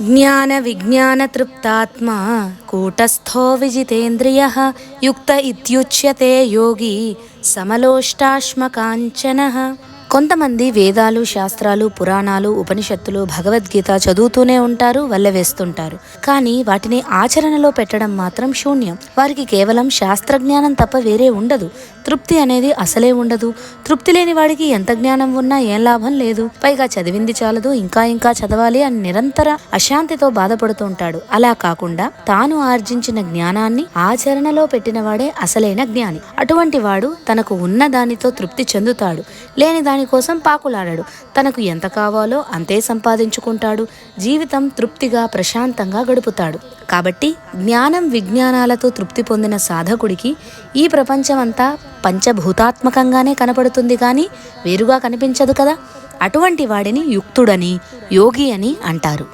జ్ఞాన విజ్ఞాన తృప్తాత్మా కూటస్థో విజితేంద్రియః యుక్త ఇత్యుచ్యతే యోగి సమలోష్టాశ్మకాంచనః. కొంతమంది వేదాలు, శాస్త్రాలు, పురాణాలు, ఉపనిషత్తులు, భగవద్గీత చదువుతూనే ఉంటారు, వల్లెవేస్తుంటారు. కానీ వాటిని ఆచరణలో పెట్టడం మాత్రం శూన్యం. వారికి కేవలం శాస్త్రజ్ఞానం తప్ప వేరే ఉండదు. తృప్తి అనేది అసలే ఉండదు. తృప్తి లేని వాడికి ఎంత జ్ఞానం ఉన్నా ఏం లాభం లేదు. పైగా చదివింది చాలదు, ఇంకా ఇంకా చదవాలి అని నిరంతర అశాంతితో బాధపడుతూ ఉంటాడు. అలా కాకుండా తాను ఆర్జించిన జ్ఞానాన్ని ఆచరణలో పెట్టినవాడే అసలైన జ్ఞాని. అటువంటి వాడు తనకు ఉన్న దానితో తృప్తి చెందుతాడు. లేని దానికోసం పాకులాడాడు. తనకు ఎంత కావాలో అంతే సంపాదించుకుంటాడు. జీవితం తృప్తిగా ప్రశాంతంగా గడుపుతాడు. కాబట్టి జ్ఞానం విజ్ఞానాలతో తృప్తి పొందిన సాధకుడికి ఈ ప్రపంచమంతా పంచభూతాత్మకంగానే కనపడుతుంది, కానీ వేరుగా కనిపించదు కదా. అటువంటి వాడిని యుక్తుడని, యోగి అని అంటారు.